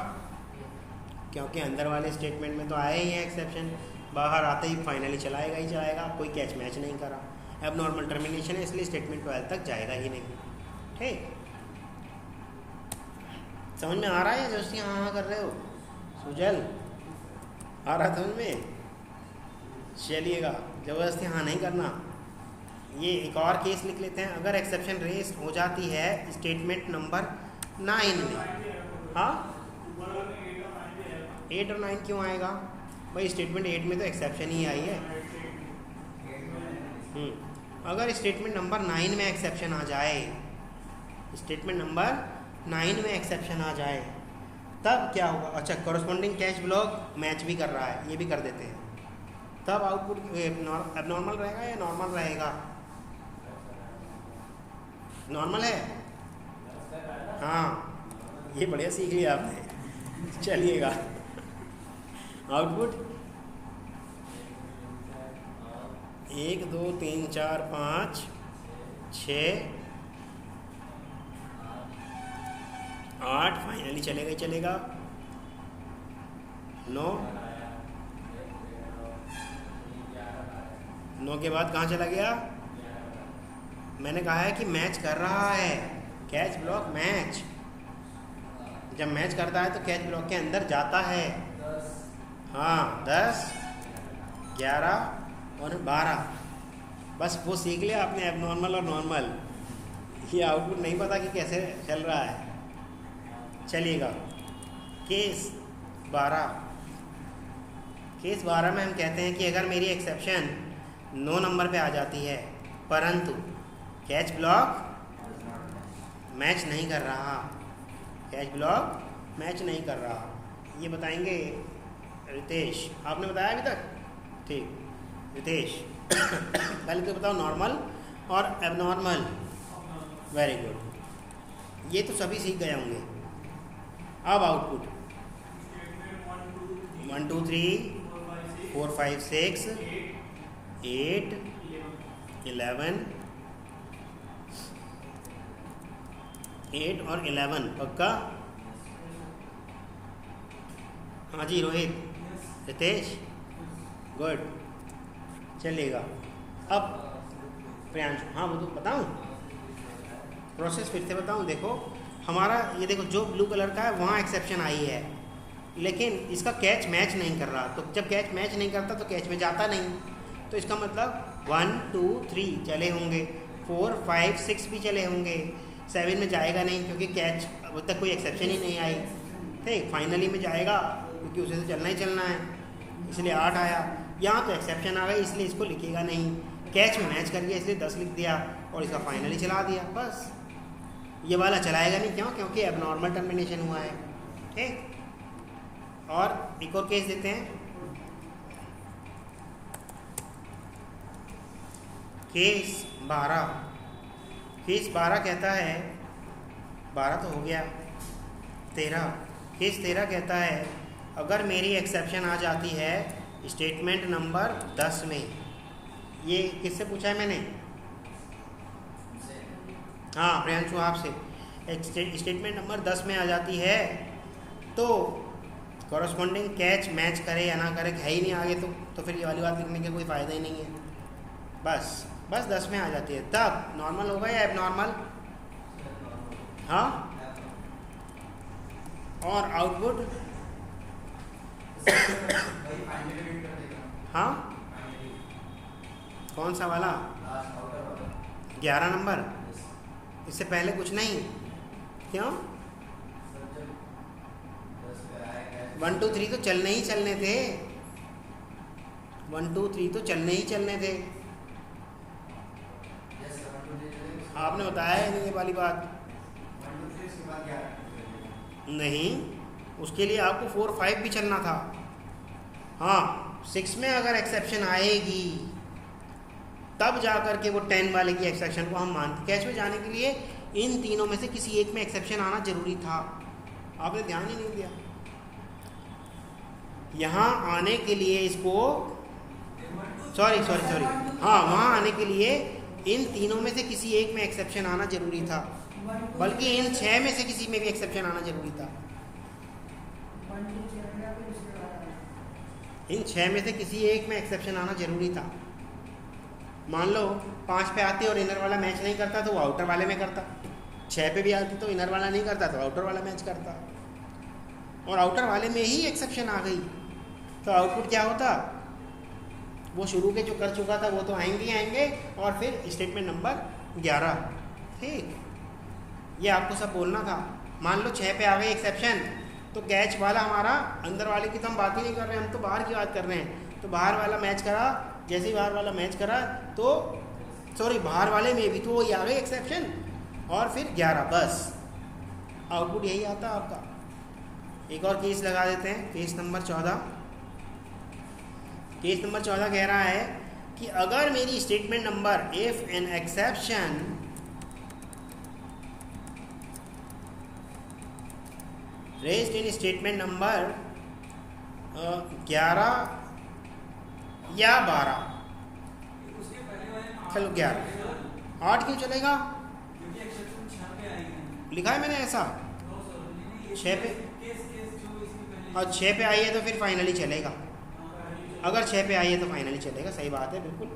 क्योंकि अंदर वाले स्टेटमेंट में तो आया ही है एक्सेप्शन, बाहर आते ही फाइनली चलाएगा ही चलाएगा, कोई कैच मैच नहीं करा, अब नॉर्मल टर्मिनेशन है, इसलिए स्टेटमेंट 12 तक जाएगा ही नहीं। ठीक, समझ में आ रहा है? जैसे हाँ हाँ कर रहे हो सुजल, आ रहा समझ में? चलिएगा, ज़बरदस्ती हाँ नहीं करना। ये एक और केस लिख लेते हैं। अगर एक्सेप्शन रेस हो जाती है स्टेटमेंट नंबर 9 में, हाँ 8 और 9 क्यों आएगा भाई? स्टेटमेंट 8 में तो एक्सेप्शन ही आई है। अगर स्टेटमेंट नंबर 9 में एक्सेप्शन आ जाए, स्टेटमेंट नंबर 9 में एक्सेप्शन आ जाए, तब क्या होगा? अच्छा, कॉरस्पॉन्डिंग कैच ब्लॉक मैच भी कर रहा है, ये भी कर देते हैं, तब आउटपुट एबनॉर्मल रहेगा या नॉर्मल रहेगा? नॉर्मल है। हाँ, ये बढ़िया सीख लिया आपने। चलिएगा, आउटपुट 1 2 3 4 5 6 8 फाइनली चलेगा ही चलेगा। 9 के बाद कहाँ चला गया? मैंने कहा है कि मैच कर रहा है, कैच ब्लॉक मैच। जब मैच करता है तो कैच ब्लॉक के अंदर जाता है। हाँ 10 11 और 12, बस वो सीख लिया आपने, एबनॉर्मल और नॉर्मल। ये आउटपुट नहीं पता कि कैसे चल रहा है। चलिएगा, केस 12। केस 12 में हम कहते हैं कि अगर मेरी एक्सेप्शन 9 नंबर पे आ जाती है परंतु कैच ब्लॉक मैच नहीं कर रहा, कैच ब्लॉक मैच नहीं कर रहा, ये बताएंगे रितेश। आपने बताया अभी तक? ठीक, रितेश पहले तो बताओ नॉर्मल और एबनॉर्मल। वेरी गुड, ये तो सभी सीख गए होंगे। अब आउटपुट 1 2 3 4 5 6 8 11, 8 और 11 पक्का? हाँ जी रोहित, रितेश, गुड। चलिएगा, अब प्रियांशु, हाँ वो तो बताऊँ प्रोसेस फिर से बताऊँ। देखो हमारा ये देखो, जो ब्लू कलर का है वहाँ एक्सेप्शन आई है, लेकिन इसका कैच मैच नहीं कर रहा। तो जब कैच मैच नहीं करता तो कैच में जाता नहीं, तो इसका मतलब 1 2 3 चले होंगे, 4 5 6 भी चले होंगे, 7 में जाएगा नहीं क्योंकि कैच अब तक कोई एक्सेप्शन ही नहीं आई। ठीक, फाइनली में जाएगा क्योंकि उसे तो चलना ही चलना है, इसलिए 8 आया। यहाँ तो एक्सेप्शन आ गई इसलिए इसको लिखेगा नहीं, कैच में मैच कर गया इसलिए 10 लिख दिया और इसका फाइनली चला दिया। बस ये वाला चलाएगा नहीं, क्यों? क्योंकि एबनॉर्मल टर्मिनेशन हुआ है। ठीक, और एक और केस देते हैं, केस 12। केस 12 कहता है, 12 तो हो गया, 13। केस 13 कहता है अगर मेरी एक्सेप्शन आ जाती है स्टेटमेंट नंबर 10 में। ये किससे पूछा है मैंने? हाँ प्रियांशु आपसे। स्टेटमेंट नंबर 10 में आ जाती है तो कॉरस्पॉन्डिंग कैच मैच करे या ना करे है ही नहीं आगे, तो फिर ये वाली बात लिखने का कोई फ़ायदा ही नहीं है। बस 10 में आ जाती है, तब नॉर्मल होगा या एबनॉर्मल? हाँ, और आउटपुट हाँ कौन सा वाला? 11 नंबर। इससे पहले कुछ नहीं। क्यों? 1 2 3 तो चलने ही चलने थे। 1 2 3 तो चलने ही चलने थे। आपने बताया नहीं ये वाली बात। नहीं, उसके लिए आपको 4 5 भी चलना था। हाँ, 6 में अगर एक्सेप्शन आएगी तब जा कर के वो 10 वाले की एक्सेप्शन को हम मानते। कैच में जाने के लिए इन तीनों में से किसी एक में एक्सेप्शन आना जरूरी था। आपने ध्यान ही नहीं दिया। यहाँ आने के लिए इसको सॉरी हाँ, वहाँ आने के लिए इन तीनों में से किसी एक में एक्सेप्शन आना जरूरी था, बल्कि इन 6 में से किसी में भी एक्सेप्शन आना जरूरी था। इन 6 में से किसी एक में एक्सेप्शन आना जरूरी था। मान लो 5 पे आती और इनर वाला मैच नहीं करता तो वो आउटर वाले में करता। 6 पे भी आती तो इनर वाला नहीं करता तो आउटर वाला मैच करता, और आउटर वाले में ही एक्सेप्शन आ गई तो आउटपुट क्या होता? वो शुरू के जो कर चुका था वो तो आएंगे ही आएंगे, और फिर स्टेटमेंट नंबर 11। ठीक, ये आपको सब बोलना था। मान लो 6 पे आ गई एक्सेप्शन, तो कैच वाला हमारा, अंदर वाले की तो हम बात ही नहीं कर रहे हैं, हम तो बाहर की बात कर रहे हैं। तो बाहर वाला मैच करा, जैसे ही बाहर वाला मैच करा तो बाहर वाले में भी तो वही आ गई एक्सेप्शन, और फिर 11, बस आउटपुट यही आता आपका। एक और केस लगा देते हैं, केस नंबर 14। केस नंबर 14 कह रहा है कि अगर मेरी statement number if an exception raised in statement number 11 या 12, चलो 11, 8 क्यों चलेगा? लिखा है मैंने ऐसा 6 पे, और 6 पे आई है तो फिर फाइनली चलेगा। अगर 6 पे आई है तो फाइनली चलेगा, सही बात है, बिल्कुल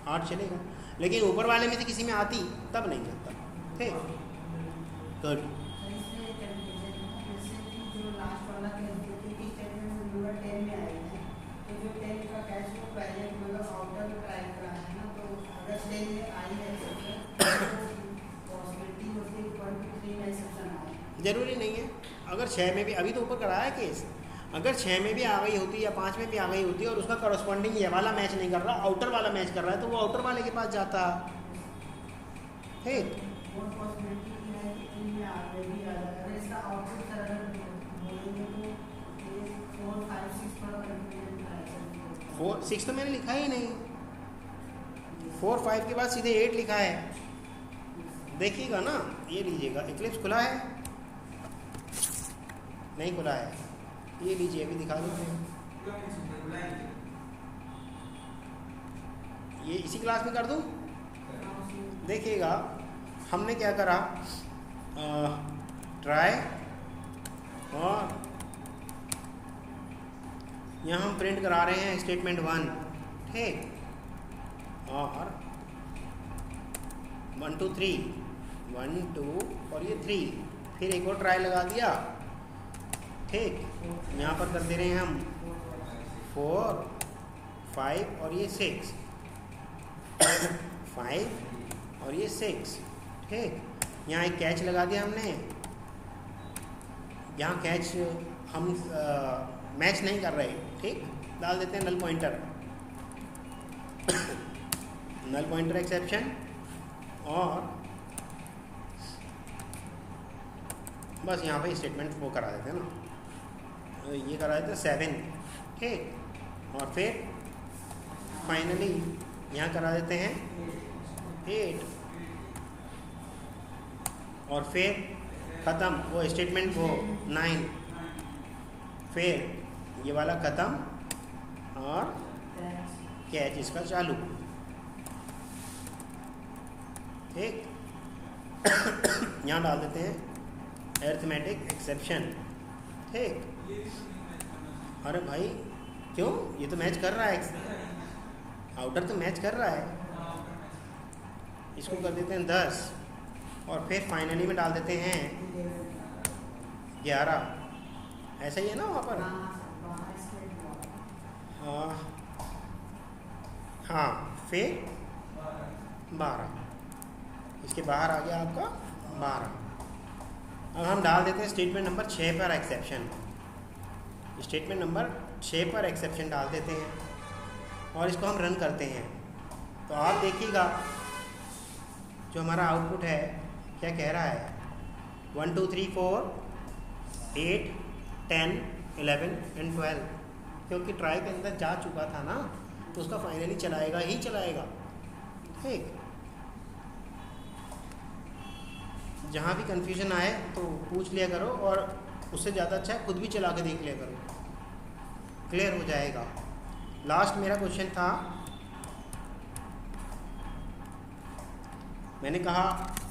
8 चलेगा। लेकिन ऊपर वाले में से किसी में आती तब नहीं चलता। ठीक, गुड। जरूरी नहीं है, अगर 6 में भी, अभी तो ऊपर कराया केस, अगर 6 में भी आ गई होती या 5 में भी आ गई होती और उसका करस्पॉन्डिंग ये वाला मैच नहीं कर रहा, आउटर वाला मैच कर रहा है, तो वो आउटर वाले के पास जाता। ठीक, 4 6 तो मैंने लिखा ही नहीं, 4 5 के बाद सीधे 8 लिखा है। देखिएगा ना, ये लीजिएगा, इक्लिप्स खुला है? नहीं खुला है, ये लीजिए, अभी दिखा देते हैं। ये इसी क्लास में कर दूं? देखिएगा, हमने क्या करा, ट्राई, और यहाँ हम प्रिंट करा रहे हैं स्टेटमेंट 1। ठीक, और 1 2 3, 1 2 और ये 3, फिर एक और ट्राई लगा दिया। ठीक, यहाँ पर कर दे रहे हैं हम 4 5 और ये 6 5 और ये 6। ठीक, यहाँ एक कैच लगा दिया हमने, यहाँ कैच हम मैच नहीं कर रहे। ठीक, डाल देते हैं null pointer null pointer exception, और बस यहाँ पे स्टेटमेंट वो करा देते हैं ना, ये करा देते हैं 7। ठीक, और फिर फाइनली यहाँ करा देते हैं 8, और फिर ख़त्म वो स्टेटमेंट वो 9, फिर ये वाला ख़त्म, और कैच इसका चालू। ठीक, यहाँ डाल देते हैं अरिथमेटिक एक्सेप्शन। ठीक, अरे भाई क्यों, ये तो मैच कर रहा है, आउटर तो मैच कर रहा है। इसको कर देते हैं 10, और फिर फाइनली में डाल देते हैं 11। ऐसा ही है ना वहाँ पर? हाँ, फिर 12, इसके बाहर आ गया आपका 12। अब हम डाल देते हैं स्टेटमेंट नंबर 6 पर एक्सेप्शन। स्टेटमेंट नंबर 6 पर एक्सेप्शन डाल देते हैं और इसको हम रन करते हैं। तो आप देखिएगा जो हमारा आउटपुट है क्या कह रहा है, 1 2 3 4 8 10 11 एंड 12, क्योंकि ट्राई के अंदर जा चुका था ना, तो उसका फाइनली चलाएगा ही चलाएगा। ठीक, जहाँ भी कंफ्यूजन आए तो पूछ लिया करो, और उससे ज़्यादा अच्छा है खुद भी चला के देख लिया करो, क्लियर हो जाएगा। लास्ट मेरा क्वेश्चन था, मैंने कहा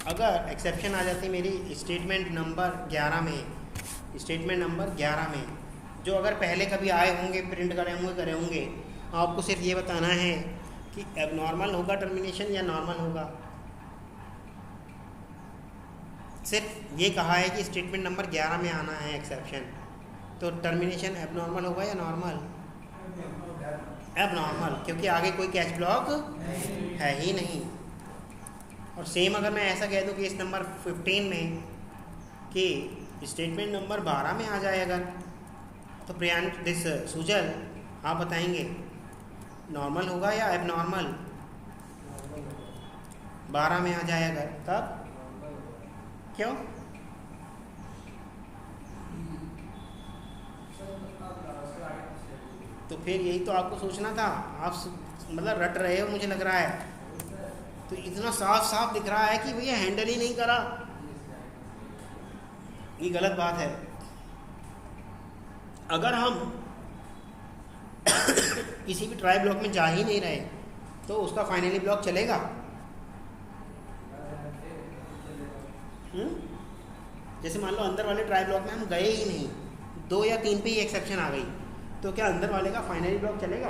अगर एक्सेप्शन आ जाती मेरी स्टेटमेंट नंबर 11 में, स्टेटमेंट नंबर 11 में जो अगर पहले कभी आए होंगे, प्रिंट करे होंगे, आपको सिर्फ ये बताना है कि एबनॉर्मल होगा टर्मिनेशन या नॉर्मल होगा। सिर्फ ये कहा है कि स्टेटमेंट नंबर 11 में आना है एक्सेप्शन, तो टर्मिनेशन एबनॉर्मल होगा या नॉर्मल? एबनॉर्मल, क्योंकि आगे कोई कैच ब्लॉक है ही नहीं। और सेम अगर मैं ऐसा कह दूं कि इस नंबर 15 में कि स्टेटमेंट नंबर 12 में आ जाए अगर, तो प्रियांश दिस सुजल आप बताएंगे नॉर्मल होगा या एबनॉर्मल? 12 में आ जाए अगर, तब क्यों? तो फिर यही तो आपको सोचना था, आप मतलब रट रहे हो मुझे लग रहा है। तो इतना साफ साफ दिख रहा है कि भैया हैंडल ही नहीं करा, ये गलत बात है। अगर हम किसी भी ट्राई ब्लॉक में जा ही नहीं रहे तो उसका फाइनली ब्लॉक चलेगा? जैसे मान लो अंदर वाले ट्राई ब्लॉक में हम गए ही नहीं, 2 या 3 पे ही एक्सेप्शन आ गई, तो क्या अंदर वाले का फाइनली ब्लॉक चलेगा?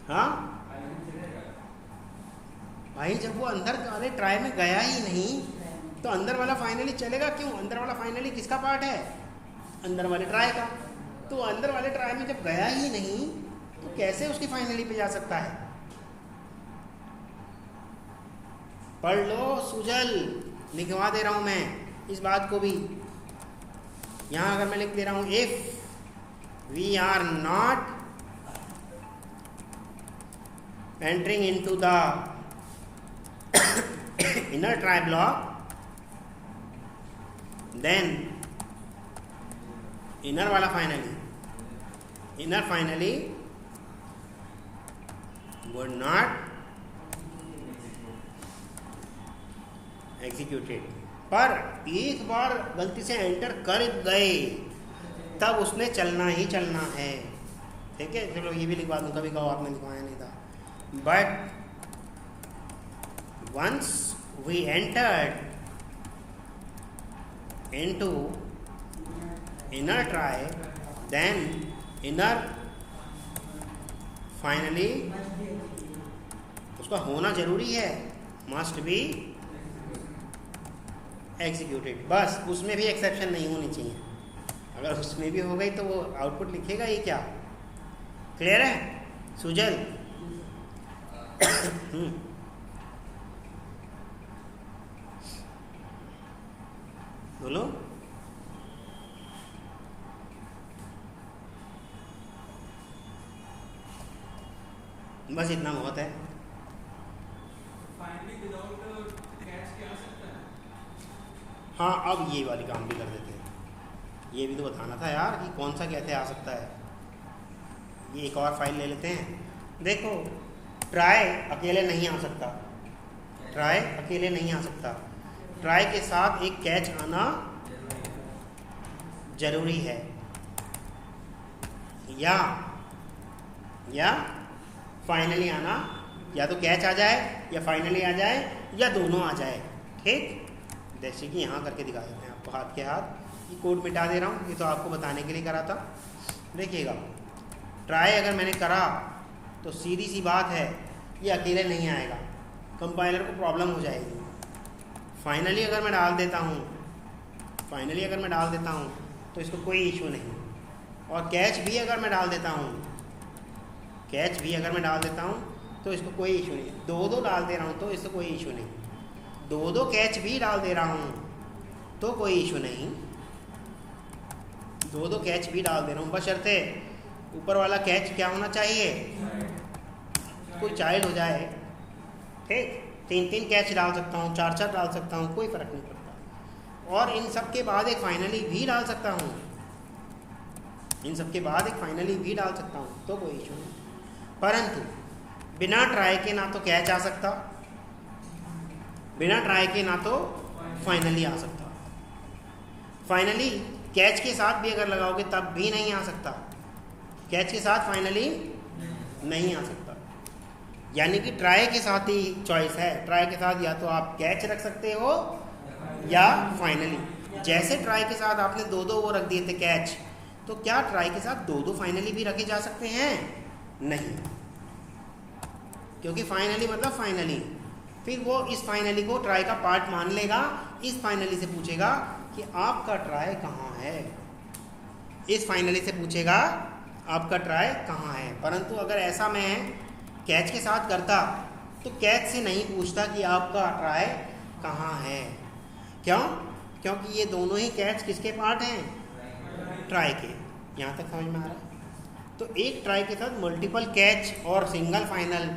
हाँ भाई, जब वो अंदर वाले ट्राई में गया ही नहीं तो अंदर वाला फाइनली चलेगा क्यों? अंदर वाला फाइनली किसका पार्ट है? अंदर वाले ट्राई का। तो अंदर वाले ट्राई में जब गया ही नहीं तो कैसे उसकी फाइनली पे जा सकता है? पढ़ लो सुजल, लिखवा दे रहा हूं मैं इस बात को भी। यहां अगर मैं लिख दे रहा हूं if we are not entering into the inner try block, then inner वाला फाइनली would not एग्जीक्यूटेड। पर एक बार गलती से एंटर कर गए तब उसने चलना ही चलना है। ठीक है, चलो ये भी लिखवा दूँ, कभी कहो आपने लिखवाया नहीं था। But once we entered into inner try, then inner finally उसका होना जरूरी है, मस्ट बी एग्जीक्यूटेड। बस उसमें भी एक्सेप्शन नहीं होनी चाहिए। अगर उसमें भी हो गई तो वो आउटपुट लिखेगा ही क्या? क्लियर है सुजल? बोलो। बस इतना बहुत है। हाँ, अब ये वाली काम भी कर देते हैं। ये भी तो बताना था यार कि कौन सा कैसे आ सकता है। ये एक और फाइल ले लेते हैं। देखो, ट्राई अकेले नहीं आ सकता, ट्राई अकेले नहीं आ सकता। ट्राई के साथ एक कैच आना जरूरी है, या फाइनली आना, या तो कैच आ जाए या फाइनली आ जाए या दोनों आ जाए। ठीक, जैसे कि यहाँ करके दिखा देते हैं आपको हाथ के हाथ। ये कोड मिटा दे रहा हूँ, ये तो आपको बताने के लिए करा था। देखिएगा, ट्राई अगर मैंने करा तो सीधी सी बात है ये अकेले नहीं आएगा, कंपाइलर को प्रॉब्लम हो जाएगी। फाइनली अगर मैं डाल देता हूँ तो इसको कोई इशू नहीं। और कैच भी अगर मैं डाल देता हूँ तो इसको कोई इशू नहीं, 2-2 डाल दे रहा हूँ तो इसको कोई इशू नहीं, 2-2 कैच भी डाल दे रहा हूँ तो कोई इशू नहीं, 2-2 कैच भी डाल दे रहा हूँ, बशर्ते ऊपर वाला कैच क्या होना चाहिए, कोई चाइल्ड हो जाए। ठीक, 3-3 कैच डाल सकता हूँ, 4-4 डाल सकता हूँ, कोई फ़र्क नहीं पड़ता। और इन सब के बाद एक फाइनली भी डाल सकता हूँ, इन सब के बाद एक फाइनली भी डाल सकता हूँ तो कोई इशू नहीं। परंतु बिना ट्राई के ना तो कैच आ सकता, बिना ट्राई के ना तो फाइनली आ सकता। फाइनली कैच के साथ भी अगर लगाओगे तब भी नहीं आ सकता, कैच के साथ फाइनली नहीं आ सकता। यानी कि ट्राई के साथ ही चॉइस है, ट्राई के साथ या तो आप कैच रख सकते हो या फाइनली। जैसे ट्राई के साथ आपने 2-2 वो रख दिए थे कैच, तो क्या ट्राई के साथ 2-2 फाइनली भी रखे जा सकते हैं? नहीं, क्योंकि फाइनली मतलब फाइनली। फिर वो इस फाइनली को ट्राई का पार्ट मान लेगा, इस फाइनली से पूछेगा कि आपका ट्राई कहाँ है, इस फाइनली से पूछेगा आपका ट्राई कहाँ है। परंतु अगर ऐसा मैं कैच के साथ करता तो कैच से नहीं पूछता कि आपका ट्राई कहाँ है। क्यों? क्योंकि ये दोनों ही कैच किसके पार्ट हैं? ट्राई के। यहाँ तक समझ में आ रहा है? तो एक ट्राई के साथ मल्टीपल कैच और सिंगल फाइनल,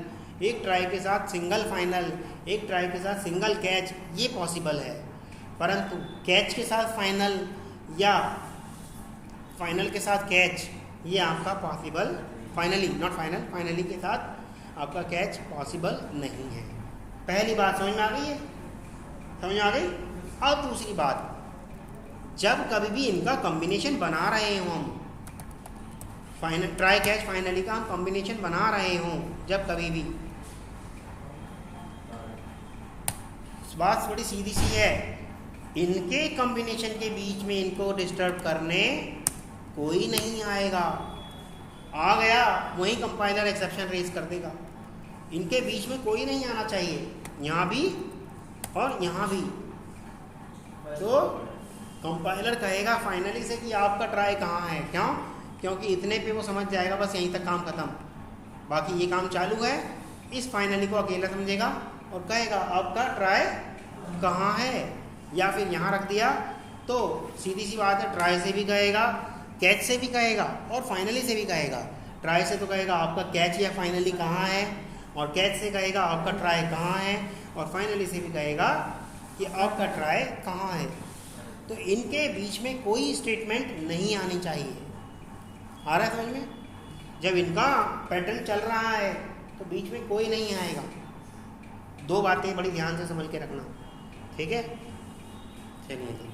एक ट्राई के साथ सिंगल फाइनल, एक ट्राई के साथ सिंगल कैच, ये पॉसिबल है। परंतु कैच के साथ फाइनल या फाइनल के साथ कैच, ये आपका possible, finally not final, finally के साथ आपका कैच पॉसिबल नहीं है। पहली बात समझ में आ गई है? समझ में आ गई? अब दूसरी बात, जब कभी भी इनका कॉम्बिनेशन बना रहे हों हम, फाइनल ट्राई कैच फाइनली का हम कॉम्बिनेशन बना रहे हों, जब कभी भी, बात थोड़ी सीधी सी है, इनके कॉम्बिनेशन के बीच में इनको डिस्टर्ब करने कोई नहीं आएगा। आ गया वही कंपाइलर एक्सेप्शन रेज कर देगा। इनके बीच में कोई नहीं आना चाहिए, यहाँ भी और यहाँ भी। तो कंपाइलर कहेगा फाइनली से कि आपका ट्राई कहाँ है। क्यों? क्योंकि इतने पे वो समझ जाएगा बस यहीं तक काम खत्म, बाकी ये काम चालू है। इस फाइनली को अकेला समझेगा और कहेगा आपका ट्राई कहाँ है, या फिर यहाँ रख दिया तो सीधी सी बात है, ट्राई से भी कहेगा, कैच से भी कहेगा और फाइनली से भी कहेगा। ट्राई से तो कहेगा आपका कैच या फाइनली कहाँ है, और कैच से कहेगा आपका ट्राई कहाँ है, और फाइनली से भी कहेगा कि आपका ट्राई कहाँ है। तो इनके बीच में कोई स्टेटमेंट नहीं आनी चाहिए। आ रहा है समझ में? जब इनका पैटर्न चल रहा है तो बीच में कोई नहीं आएगा। दो बातें बड़ी ध्यान से समझ के रखना, ठीक है? चलिए जी।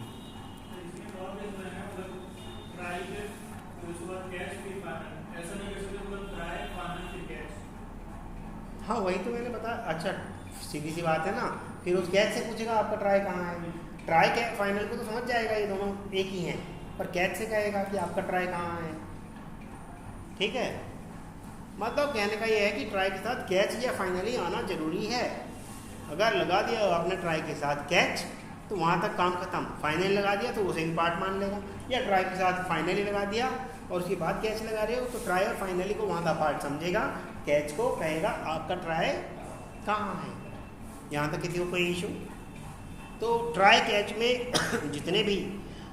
हाँ वही तो मैंने बताया। अच्छा सीधी सी बात है ना, फिर उस कैच से पूछेगा आपका ट्राई कहाँ है। ट्राई कैच फाइनल को तो समझ जाएगा ये दोनों एक ही हैं, पर कैच से कहेगा कि आपका ट्राई कहाँ है। ठीक है, मतलब कहने का ये है कि ट्राई के साथ कैच या फाइनली आना जरूरी है। अगर लगा दिया आपने ट्राई के साथ कैच तो वहाँ तक काम खत्म। फाइनली लगा दिया तो उसे भी पार्ट मान लेगा, या ट्राई के साथ फाइनली लगा दिया और उसके बाद कैच लगा रहे हो तो ट्राई और फाइनली को वहाँ का पार्ट समझेगा, कैच को कहेगा आपका ट्राई कहाँ है। यहाँ तक किसी को कोई इशू? तो ट्राई कैच में जितने भी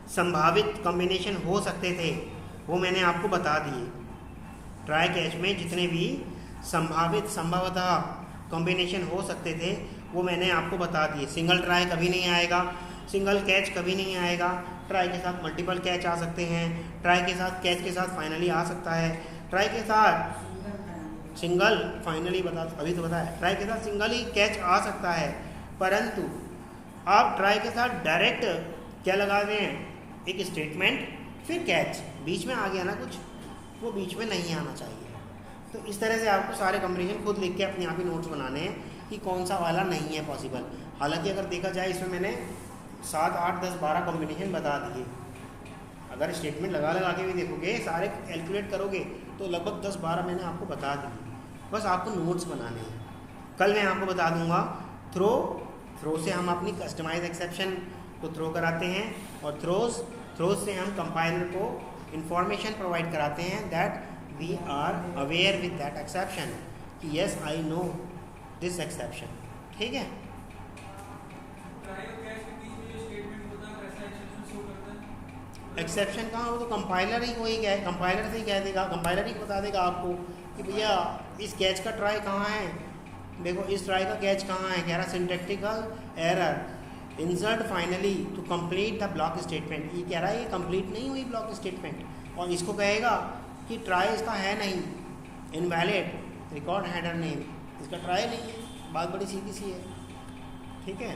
संभावित कॉम्बिनेशन हो सकते थे वो मैंने आपको बता दिए। ट्राई कैच में जितने भी संभवतः कॉम्बिनेशन हो सकते थे वो मैंने आपको बता दिए। सिंगल ट्राई कभी नहीं आएगा, सिंगल कैच कभी नहीं आएगा, ट्राई के साथ मल्टीपल कैच आ सकते हैं, ट्राई के साथ कैच के साथ फाइनली आ सकता है, ट्राई के साथ सिंगल फाइनली अभी तो बताया, ट्राई के साथ सिंगल ही कैच आ सकता है। परंतु आप ट्राई के साथ डायरेक्ट क्या लगा दें, एक स्टेटमेंट फिर कैच, बीच में आ गया ना कुछ, वो बीच में नहीं आना चाहिए। तो इस तरह से आपको सारे कॉम्बिनेशन खुद लिख के अपने आप ही नोट्स बनाने हैं कि कौन सा वाला नहीं है पॉसिबल। हालांकि अगर देखा जाए इसमें मैंने 7, 8, 10, 12 कॉम्बिनेशन बता दिए। अगर स्टेटमेंट लगा के भी देखोगे, सारे कैलकुलेट करोगे तो लगभग 10-12 मैंने आपको बता दिए। बस आपको नोट्स बनाने हैं। कल मैं आपको बता दूंगा थ्रो से हम अपनी कस्टमाइज एक्सेप्शन को थ्रो कराते हैं, और थ्रोज से हम कंपाइलर को इंफॉर्मेशन प्रोवाइड कराते हैं that we are aware with that exception. कि yes I know this exception. ठीक है, एक्सेप्शन कहाँ, वो तो कंपाइलर ही कोई कंपाइलर से ही कह देगा, कंपाइलर ही बता देगा आपको कि भैया इस कैच का ट्राई कहाँ है, देखो इस ट्राई का कैच कहाँ है, कह रहा syntactical error insert finally to complete the block statement. ये कह रहा है ये कंप्लीट नहीं हुई ब्लॉक स्टेटमेंट, और इसको कहेगा कि ट्राई इसका है नहीं, इनवैलिड रिकॉर्ड हेडर नेम, इसका ट्राई नहीं है। बात बड़ी सीधी सी है। ठीक है।